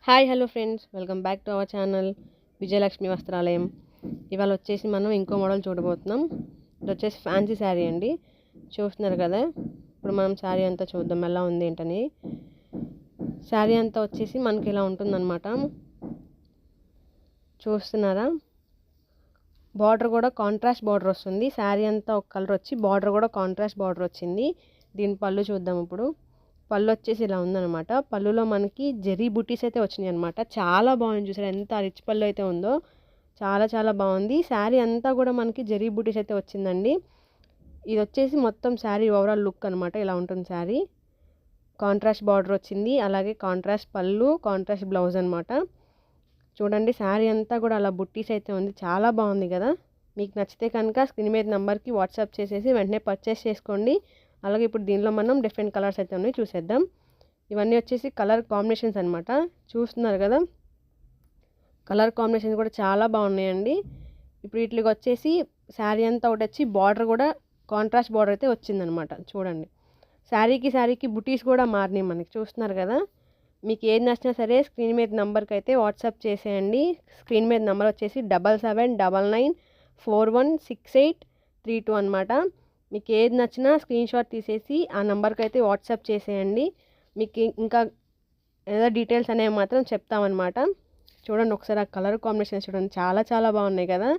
Hi hello friends, welcome back to our channel Vijayalakshmi Vastralayam. ఇవాళ వచ్చేసి మనం ఇంకో మోడల్ చూడబోతున్నాం. ఇది వచ్చేసి ఫ్యాన్సీ శారీ అండి. చూస్తున్నారు కదా. ఇప్పుడు మనం శారీ అంతా చూద్దాం ఎలా ఉంది ఏంటని. శారీ అంతా వచ్చేసి మనకి ఇలా ఉంటుందన్నమాట. చూస్తున్నారా, బార్డర్ కూడా కాంట్రాస్ట్ బార్డర్ వస్తుంది. శారీ అంతా ఒక కలర్ వచ్చి బార్డర్ కూడా కాంట్రాస్ట్ బార్డర్ వచ్చింది. దీని పళ్ళు చూద్దాం. ఇప్పుడు పళ్ళు వచ్చేసి ఇలా ఉందన్నమాట. పళ్ళులో మనకి జెరీ బుటీస్ అయితే వచ్చినాయి అనమాట. చాలా బాగుంది. చూసారు ఎంత రిచ్ పళ్ళు అయితే ఉందో, చాలా చాలా బాగుంది. శారీ అంతా కూడా మనకి జెరీ బుటీస్ అయితే వచ్చిందండి. ఇది వచ్చేసి మొత్తం శారీ ఓవరాల్ లుక్ అనమాట. ఇలా ఉంటుంది శారీ. కాంట్రాస్ట్ బార్డర్ వచ్చింది, అలాగే కాంట్రాస్ట్ పళ్ళు, కాంట్రాస్ట్ బ్లౌజ్ అనమాట. చూడండి, శారీ అంతా కూడా అలా బుట్టీస్ అయితే ఉంది. చాలా బాగుంది కదా. మీకు నచ్చితే కనుక స్క్రీన్ మీద నెంబర్కి వాట్సాప్ చేసేసి వెంటనే పర్చేస్ చేసుకోండి. అలాగే ఇప్పుడు దీనిలో మనం డిఫరెంట్ కలర్స్ అయితే ఉన్నాయి, చూసేద్దాం. ఇవన్నీ వచ్చేసి కలర్ కాంబినేషన్స్ అనమాట. చూస్తున్నారు కదా, కలర్ కాంబినేషన్స్ కూడా చాలా బాగున్నాయండి. ఇప్పుడు వీటికి వచ్చేసి శారీ అంతా ఒకటి వచ్చి బార్డర్ కూడా కాంట్రాస్ట్ బార్డర్ అయితే వచ్చిందనమాట. చూడండి, శారీకి బుటీస్ కూడా మారినాయి మనకి. చూస్తున్నారు కదా. మీకు ఏది నచ్చినా సరే స్క్రీన్ మీద నెంబర్కి అయితే వాట్సాప్ చేసేయండి. స్క్రీన్ మీద నెంబర్ వచ్చేసి 7799416832 అనమాట. మీకు ఏది నచ్చినా స్క్రీన్ షాట్ తీసేసి ఆ నెంబర్కి అయితే వాట్సాప్ చేసేయండి. మీకు ఇంకా ఏదో డీటెయిల్స్ అనేవి మాత్రం చెప్తామన్నమాట. చూడండి ఒకసారి ఆ కలర్ కాంబినేషన్ చూడండి, చాలా చాలా బాగున్నాయి కదా.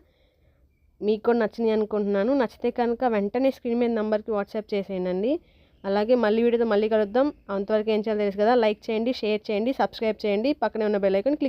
మీకు కూడా నచ్చినాయి అనుకుంటున్నాను. నచ్చితే కనుక వెంటనే స్క్రీన్ మీద నెంబర్కి వాట్సాప్ చేసేయండి. అలాగే మళ్ళీ వీడియోతో మళ్ళీ కలుద్దాం. అంతవరకు ఏం చేయాలో తెలుసు కదా. లైక్ చేయండి, షేర్ చేయండి, సబ్స్క్రైబ్ చేయండి, పక్కనే ఉన్న బెల్ ఐకాన్ క్లిక్